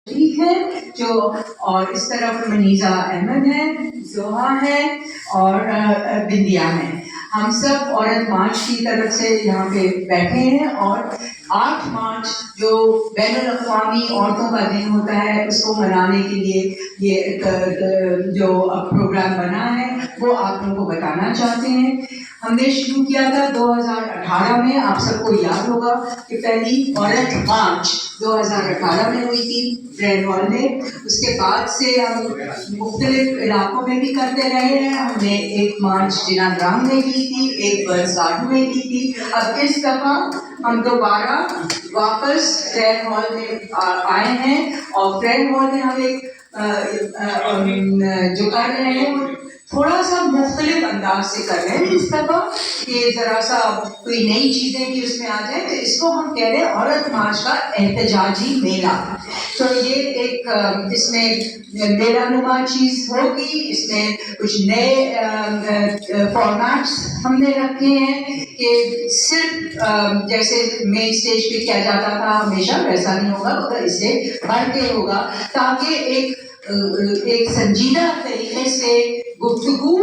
ٹھیک ہے جو، اور اس طرف منیزہ احمد ہے، زوہا ہے اور بندیا ہے. ہم سب عورت مارچ کی طرف سے یہاں پہ بیٹھے ہیں، اور 8 مارچ جو بین الاقوامی عورتوں کا دن ہوتا ہے اس کو منانے کے لیے یہ جو پروگرام بنا ہے وہ آپ لوگوں کو بتانا چاہتے ہیں. ہم نے شروع کیا تھا 2018 میں. آپ سب کو یاد ہوگا کہ پہلی عورت مارچ 2018 میں ہوئی تھی گرینڈ ہال میں. اس کے بعد سے ہم مختلف علاقوں میں بھی کرتے رہے ہیں. ہم نے 1 مارچ جنا گرام میں کی تھی، 1 برس گارڈن میں کی تھی. اب اس دفعہ ہم دوبارہ واپس گرینڈ ہال میں آئے ہیں، اور گرینڈ ہال میں ہم ایک جو کر رہے ہیں وہ تھوڑا سا مختلف انداز سے کر رہے ہیں اس دفعہ، کہ ذرا سا کوئی نئی چیزیں بھی اس میں آ جائیں. تو اس کو ہم کہہ رہے ہیں عورت مارچ کا احتجاجی میلہ. تو یہ ایک اس میں میلہ نما چیز ہوگی. اس میں کچھ نئے فارمیٹس ہم نے رکھے ہیں کہ صرف جیسے مین اسٹیج پہ کیا جاتا تھا ہمیشہ ویسا نہیں ہوگا، مگر اس سے بڑھ کے ہوگا، تاکہ ایک سنجیدہ طریقے سے گفتگو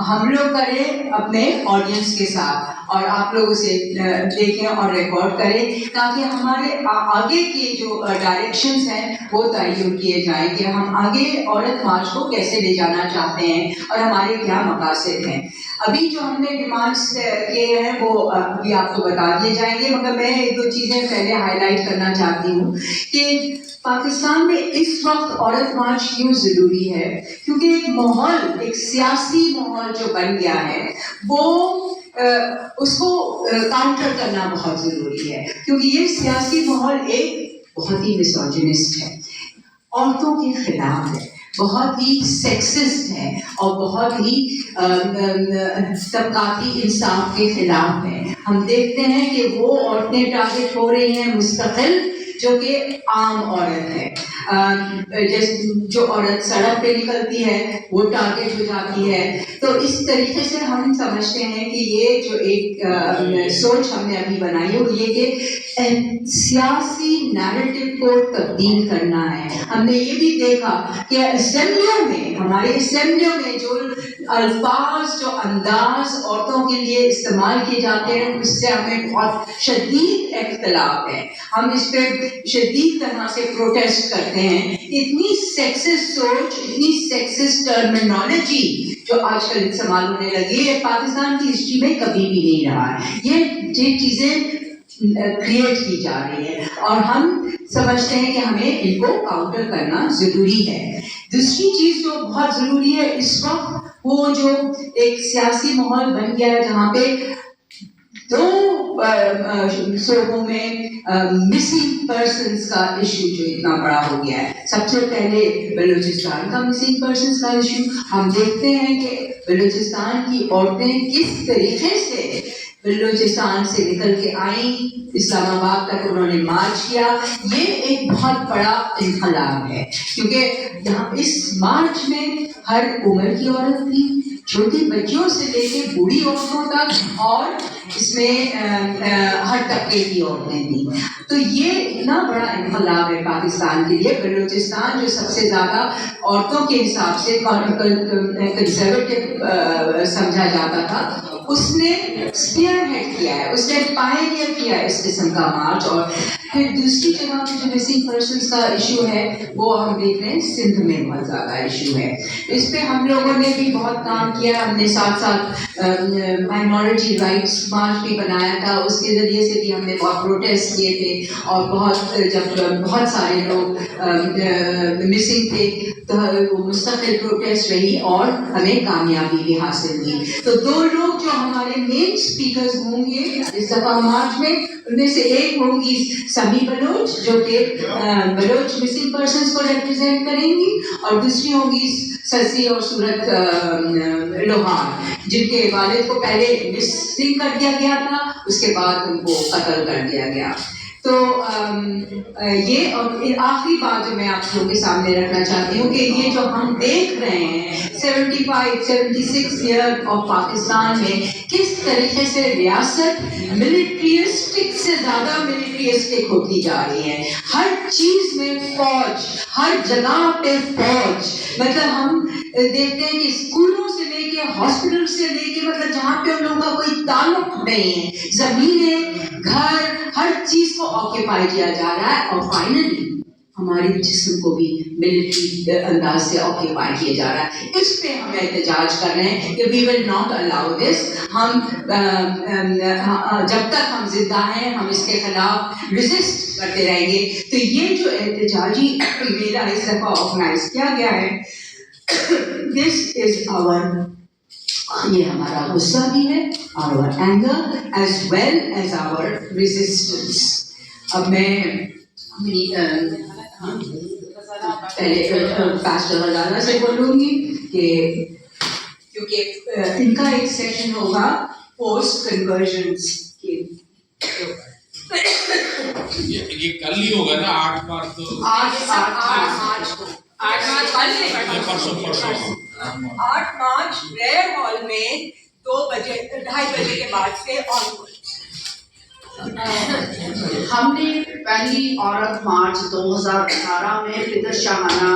ہم لوگ کریں اپنے آڈینس کے ساتھ، اور آپ لوگ اسے دیکھیں اور ریکارڈ کریں، تاکہ ہمارے آگے کے جو ڈائریکشنز ہیں وہ تعین کیے جائیں کہ ہم آگے عورت مارچ کو کیسے لے جانا چاہتے ہیں اور ہمارے کیا مقاصد ہیں. ابھی جو ہم نے ڈیمانڈس کیے ہیں وہ ابھی آپ کو بتا دیے جائیں گے، مگر میں 1-2 چیزیں پہلے ہائی لائٹ کرنا چاہتی ہوں کہ پاکستان میں اس وقت عورت مارچ کیوں ضروری ہے. کیونکہ ایک ماحول، ایک سیاسی ماحول جو بن گیا ہے وہ اس کو کاؤنٹر کرنا بہت ضروری ہے، کیونکہ یہ سیاسی ماحول ایک بہت ہی مسوجنسٹ ہے، عورتوں کے خلاف ہے، بہت ہی سیکسسٹ ہے، اور بہت ہی طبقاتی انصاف کے خلاف ہے. ہم دیکھتے ہیں کہ وہ عورتیں ٹارگٹ ہو رہی ہیں مستقل جو کہ عام عورت ہے. جو عورت سڑک پہ نکلتی ہے وہ ٹارگٹ ہو جاتی ہے. تو اس طریقے سے ہم سمجھتے ہیں کہ یہ جو ایک سوچ ہم نے ابھی بنائی ہے وہ یہ کہ سیاسی نیریٹو کو تبدیل کرنا ہے. ہم نے یہ بھی دیکھا کہ اسمبلیوں میں، ہمارے اسمبلیوں میں جو الفاظ، جو انداز عورتوں کے لیے استعمال کیے جاتے ہیں اس سے ہمیں بہت شدید اختلاف ہے. ہم اس پہ شدید طرح سے پروٹیسٹ کرتے ہیں. اتنی سیکسسٹ سوچ، اتنی سیکسسٹ ٹرمینالوجی جو آج کل استعمال ہونے لگی ہے پاکستان کی ہسٹری میں کبھی بھی نہیں رہا ہے. یہ چیزیں کریٹ کی جا رہی ہے، اور ہم سمجھتے ہیں کہ ہمیں ان کو کاؤنٹر کرنا ضروری ہے. دوسری چیز جو بہت ضروری ہے اس وقت، وہ جو ایک سیاسی ماحول بن گیا ہے جہاں پہ 2 صوبوں میں مسنگ پرسنس کا ایشو جو اتنا بڑا ہو گیا ہے. سب سے پہلے بلوچستان کا مسنگ پرسنس کا ایشو. ہم دیکھتے ہیں کہ بلوچستان کی عورتیں کس طریقے سے بلوچستان سے نکل کے آئیں، اسلام آباد تک انہوں نے مارچ کیا. یہ ایک بہت بڑا انقلاب ہے، کیونکہ یہاں اس مارچ میں ہر عمر کی عورت تھی، چھوٹی بچیوں سے لے کے بوڑھی عورتوں تک، اور اس میں ہر طبقے کی عورتیں تھیں. تو یہ اتنا بڑا انقلاب ہے پاکستان کے لیے. بلوچستان جو سب سے زیادہ عورتوں کے حساب سے کنزرویٹو سمجھا جاتا تھا، اس نے اسپیئر ہیڈ کیا ہے، اس نے پائنیئر کیا ہے اس قسم کا مارچ. اور پھر دوسری جگہ پہ جو مسنگ پرسنس کا ایشو ہے وہ ہم دیکھ رہے ہیں سندھ میں بہت زیادہ ایشو ہے. اس پہ ہم لوگوں نے بھی بہت کام کیا. ہم نے ساتھ ساتھ مائنورٹی رائٹس مارچ بھی بنایا تھا، اس کے ذریعے سے بھی ہم نے بہت پروٹیسٹ کیے تھے. اور جب بہت سارے لوگ مسنگ تھے تو وہ مستقل پروٹیسٹ رہی اور ہمیں کامیابی بھی حاصل ہوئی. تو 2 لوگ جو ہمارے مین اسپیکرز ہوں گے اس دفعہ مارچ میں، ان میں سے ایک ہوں گی سمی بلوچ جو کہ بلوچ مسنگ پرسنس کو ریپرزینٹ کریں گی، اور دوسری ہوں گی سرسی اور صورت لوہار، جن کے والد کو پہلے مسنگ کر دیا گیا تھا، اس کے بعد ان کو قتل کر دیا گیا. تو یہ آخری بات جو میں آپ لوگوں کے سامنے رکھنا چاہتی ہوں کہ یہ جو ہم دیکھ رہے ہیں 76 ایئر آف پاکستان میں کس طریقے سے ریاست ملٹریسٹک سے زیادہ ملٹریسٹک ہوتی جا رہی ہے. ہر چیز میں فوج، ہر جگہ پہ فوج. مطلب ہم دیکھتے ہیں کہ اسکولوں سے لے کے ہاسپٹل سے لے کے مطلب جہاں پہ ان لوگوں کا کوئی تعلق نہیں ہے، زمینیں، گھر، ہر چیز کو آکیپائی کیا جا رہا ہے. اور فائنلی ہمارے جسم کو بھی ملٹری انداز سے آکیپائی کیا جا رہا ہے. اس پہ ہم احتجاج کر رہے ہیں کہ وی ول ناٹ الاؤ دس. ہم جب تک ہم زندہ ہیں ہم اس کے خلاف ریزسٹ کرتے رہیں گے. تو یہ جو احتجاجی میلہ اس دفعہ آرگنائز کیا گیا ہے، دس از آور، یہ ہمارا غصہ بھی ہے، our anger as well as our resistance. اب میں پہلے پاسٹر غزالہ سے بولوں گی کہ کیونکہ ان کا ایک سیشن ہوگا پوسٹ کنورژنس کے. یہ کل ہی ہوگا نا 8 مارچ تو 8 مارچ ریئر ہال میں 2:30 بجے کے بعد سے ہم نے پہلی عورت مارچ 2018 میں فدر شاہانہ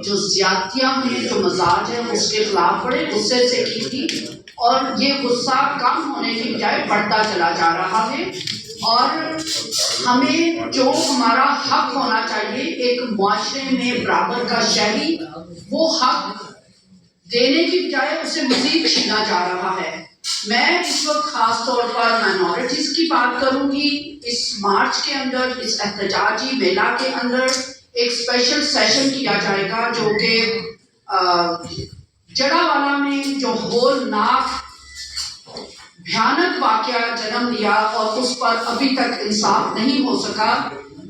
جو زیادتیاں ہیں، جو مزاج ہے، اس کے خلاف بڑے غصے سے کی تھی، اور یہ غصہ کم ہونے کی بجائے بڑھتا چلا جا رہا ہے. اور ہمیں جو ہمارا حق ہونا چاہیے ایک معاشرے میں برابر کا شہری، وہ حق دینے کی بجائے اسے مزید چھینا جا رہا ہے. میں اس وقت خاص طور پر مائنورٹیز کی بات کروں گی. اس مارچ کے اندر، اس احتجاجی میلہ کے اندر ایک اسپیشل سیشن کیا جائے گا جو کہ جڑاوالا میں جو ہولناک بھیانک واقعہ جنم لیا اور اس پر ابھی تک انصاف نہیں ہو سکا،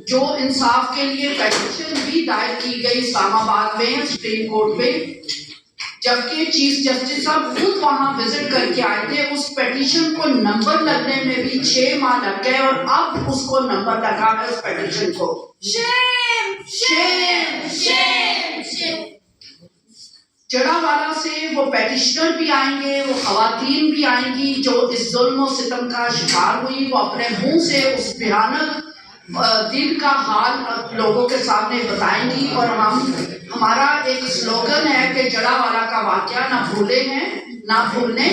جو انصاف کے لیے پیٹیشن بھی دائر کی گئی اسلام آباد میں سپریم کورٹ میں، جبکہ چیف جسٹس صاحب خود وہاں وزٹ کر کے آئے تھے. اس پیٹیشن کو نمبر لگنے میں بھی 6 ماہ لگ گئے، اور اب اس کو نمبر لگا ہے اس پیٹیشن کو. شیم شیم شیم شیم. جڑاوالا سے وہ پیٹیشنر بھی آئیں گے، وہ خواتین بھی آئیں گی جو اس ظلم و ستم کا شکار ہوئی. وہ اپنے منہ سے اس بھیانک دل کا حال لوگوں کے سامنے بتائیں گی. اور ہمارا ایک سلوگن ہے کہ جڑاوالا کا واقعہ نہ بھولے ہیں نہ بھولنے